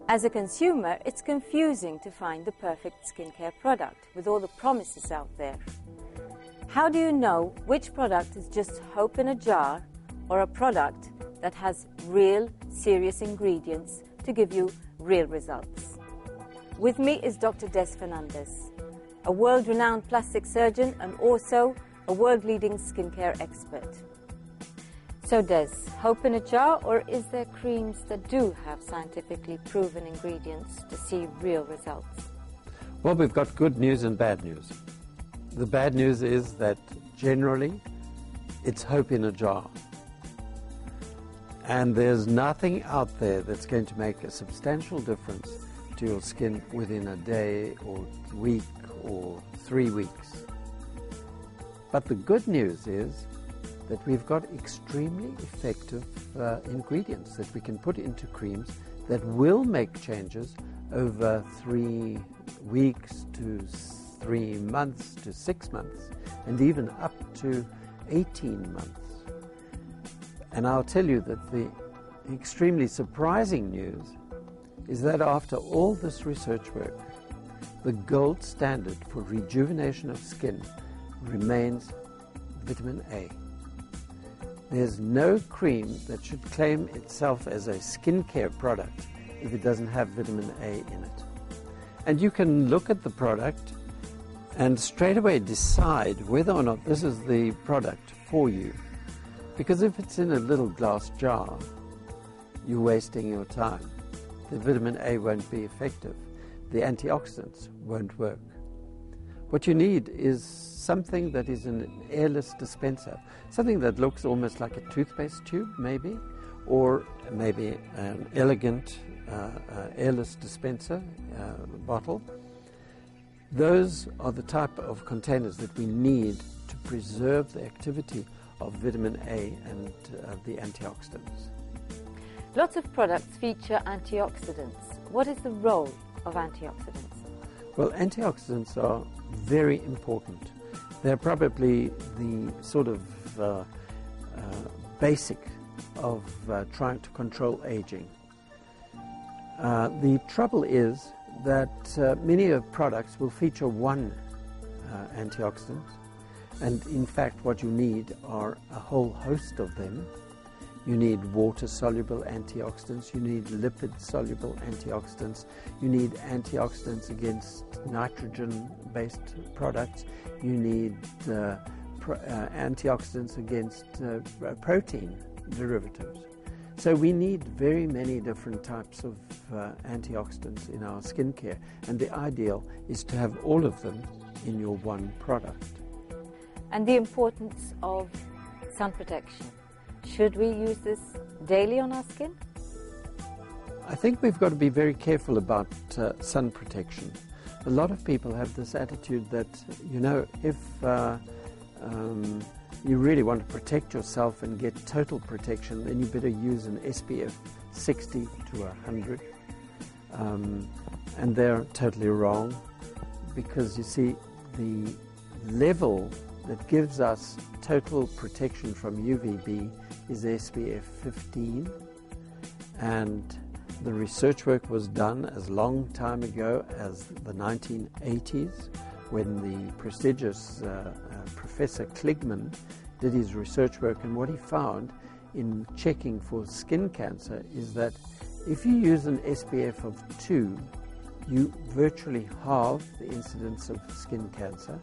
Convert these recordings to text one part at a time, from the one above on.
As a consumer, it's confusing to find the perfect skincare product with all the promises out there. How do you know which product is just hope in a jar or a product that has real, serious ingredients to give you real results? With me is Dr. Des Fernandes, a world-renowned plastic surgeon and also a world-leading skincare expert. So Des, hope in a jar, or is there creams that do have scientifically proven ingredients to see real results? Well, we've got good news and bad news. The bad news is that generally it's hope in a jar. And there's nothing out there that's going to make a substantial difference to your skin within a day or week or 3 weeks. But the good news is that we've got extremely effective ingredients that we can put into creams that will make changes over 3 weeks to 3 months to 6 months, and even up to 18 months. And I'll tell you that the extremely surprising news is that after all this research work, the gold standard for rejuvenation of skin remains vitamin A. There's no cream that should claim itself as a skincare product if it doesn't have vitamin A in it. And you can look at the product and straight away decide whether or not this is the product for you. Because if it's in a little glass jar, you're wasting your time. The vitamin A won't be effective. The antioxidants won't work. What you need is something that is an airless dispenser, something that looks almost like a toothpaste tube, maybe, or maybe an elegant airless dispenser bottle. Those are the type of containers that we need to preserve the activity of vitamin A and the antioxidants. Lots of products feature antioxidants. What is the role of antioxidants? Well, antioxidants are very important. They're probably the sort of basic of trying to control aging. The trouble is that many of products will feature one antioxidant, and in fact what you need are a whole host of them. You need water-soluble antioxidants, you need lipid-soluble antioxidants, you need antioxidants against nitrogen-based products, you need antioxidants against protein derivatives. So we need very many different types of antioxidants in our skincare, and the ideal is to have all of them in your one product. And the importance of sun protection. Should we use this daily on our skin? I think we've got to be very careful about sun protection. A lot of people have this attitude that, you know, if you really want to protect yourself and get total protection, then you better use an SPF 60 to 100. And they're totally wrong, because you see, the level that gives us total protection from UVB is SPF 15, and the research work was done as long time ago as the 1980s, when the prestigious Professor Kligman did his research work, and what he found in checking for skin cancer is that if you use an SPF of 2, you virtually halve the incidence of skin cancer.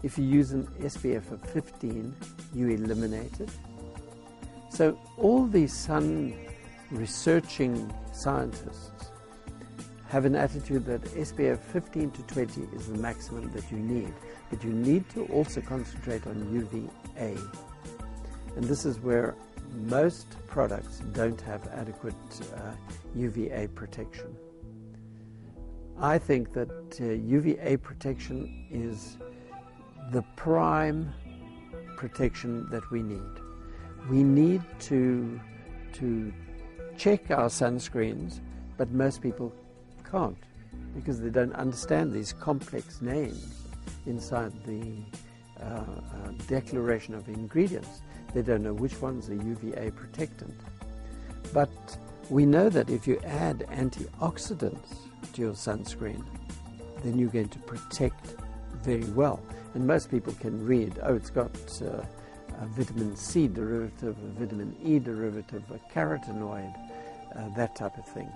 If you use an SPF of 15, you eliminate it. So all these sun researching scientists have an attitude that SPF 15 to 20 is the maximum that you need, but you need to also concentrate on UVA. And this is where most products don't have adequate UVA protection. I think that UVA protection is the prime protection that we need. We need to check our sunscreens, but most people can't, because they don't understand these complex names inside the declaration of ingredients. They don't know which one's a UVA protectant. But we know that if you add antioxidants to your sunscreen, then you're going to protect very well. And most people can read, oh, it's got a vitamin C derivative, a vitamin E derivative, a carotenoid, that type of thing.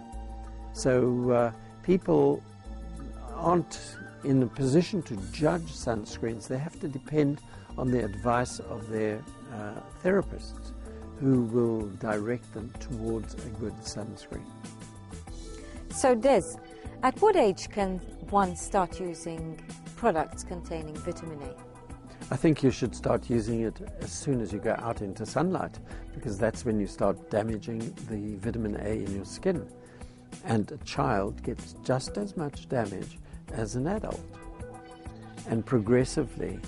So people aren't in a position to judge sunscreens. They have to depend on the advice of their therapists, who will direct them towards a good sunscreen. So Des, at what age can one start using products containing vitamin A? I think you should start using it as soon as you go out into sunlight, because that's when you start damaging the vitamin A in your skin. And a child gets just as much damage as an adult. And progressively,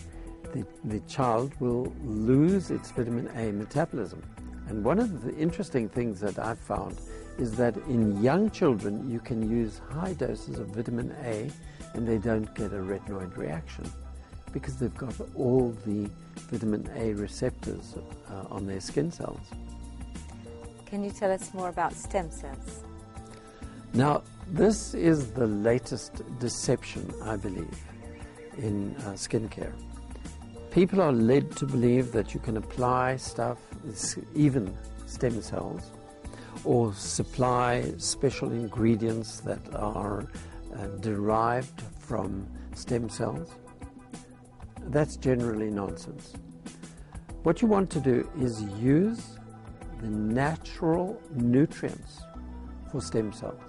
the child will lose its vitamin A metabolism. And one of the interesting things that I've found is that in young children, you can use high doses of vitamin A and they don't get a retinoid reaction, because they've got all the vitamin A receptors on their skin cells. Can you tell us more about stem cells? Now, this is the latest deception, I believe, in skincare. People are led to believe that you can apply stuff, even stem cells, or supply special ingredients that are derived from stem cells. That's generally nonsense. What you want to do is use the natural nutrients for stem cells.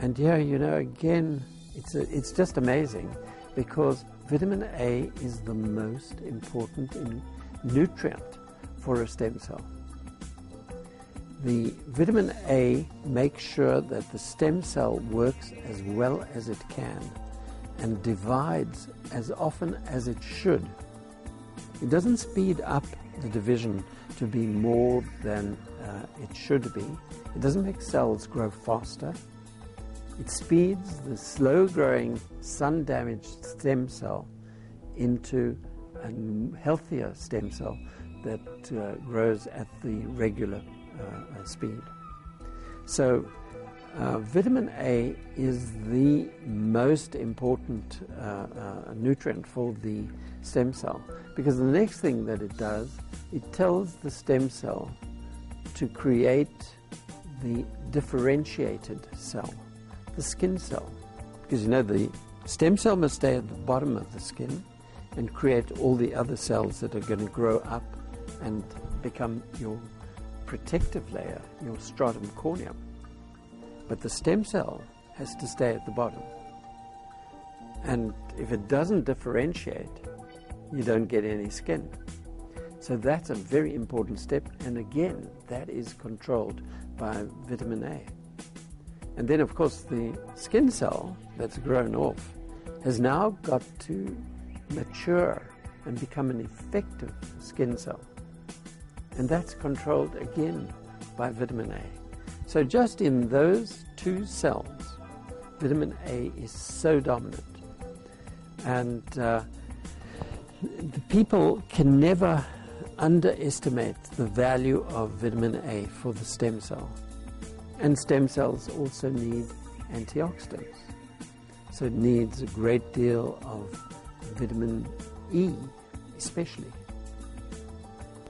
And here, you know, again, it's just amazing, because vitamin A is the most important nutrient for a stem cell. The vitamin A makes sure that the stem cell works as well as it can and divides as often as it should. It doesn't speed up the division to be more than it should be. It doesn't make cells grow faster. It speeds the slow-growing, sun-damaged stem cell into a healthier stem cell that grows at the regular speed. So vitamin A is the most important nutrient for the stem cell, because the next thing that it does, it tells the stem cell to create the differentiated cell, the skin cell. Because you know, the stem cell must stay at the bottom of the skin and create all the other cells that are going to grow up and become your protective layer, your stratum corneum. But the stem cell has to stay at the bottom. And if it doesn't differentiate, you don't get any skin. So that's a very important step, and again, that is controlled by vitamin A. And then, of course, the skin cell that's grown off has now got to mature and become an effective skin cell. And that's controlled again by vitamin A. So just in those two cells, vitamin A is so dominant. And the people can never underestimate the value of vitamin A for the stem cell. And stem cells also need antioxidants. So it needs a great deal of vitamin E, especially.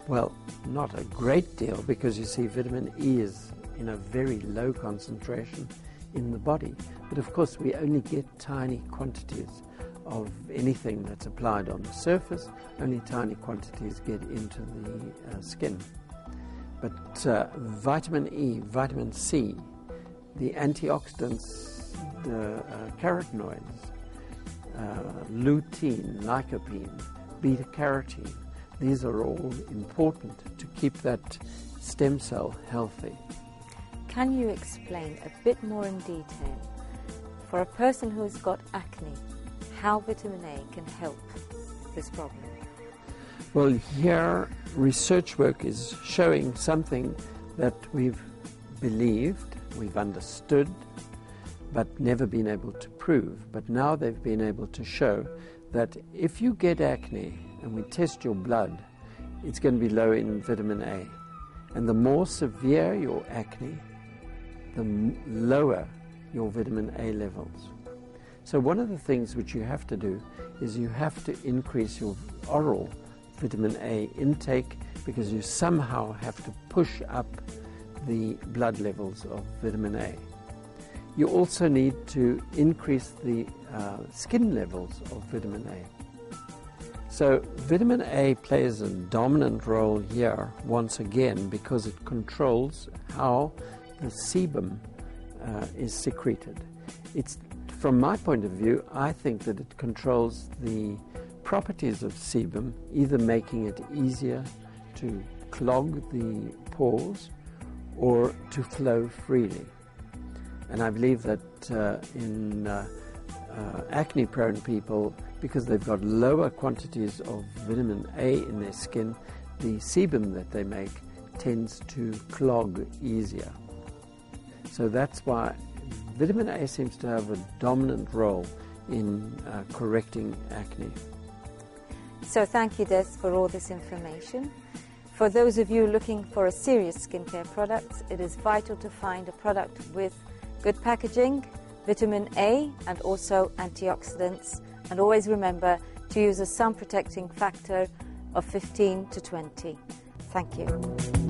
Well, not a great deal, because you see, vitamin E is in a very low concentration in the body. But of course, we only get tiny quantities of anything that's applied on the surface. Only tiny quantities get into the skin. But vitamin E, vitamin C, the antioxidants, the carotenoids, lutein, lycopene, beta-carotene, these are all important to keep that stem cell healthy. Can you explain a bit more in detail, for a person who's got acne, how vitamin A can help this problem? Well, here research work is showing something that we've believed, we've understood, but never been able to prove. But now they've been able to show that if you get acne and we test your blood, it's going to be low in vitamin A. And the more severe your acne, the lower your vitamin A levels. So one of the things which you have to do is you have to increase your oral vitamin A intake, because you somehow have to push up the blood levels of vitamin A. You also need to increase the skin levels of vitamin A. So vitamin A plays a dominant role here once again because it controls how the sebum is secreted. It's, from my point of view, I think that it controls the properties of sebum, either making it easier to clog the pores or to flow freely. And I believe that in acne-prone people, because they've got lower quantities of vitamin A in their skin, the sebum that they make tends to clog easier. So that's why vitamin A seems to have a dominant role in correcting acne. So thank you, Des, for all this information. For those of you looking for a serious skincare product, it is vital to find a product with good packaging, vitamin A, and also antioxidants. And always remember to use a sun protecting factor of 15 to 20. Thank you.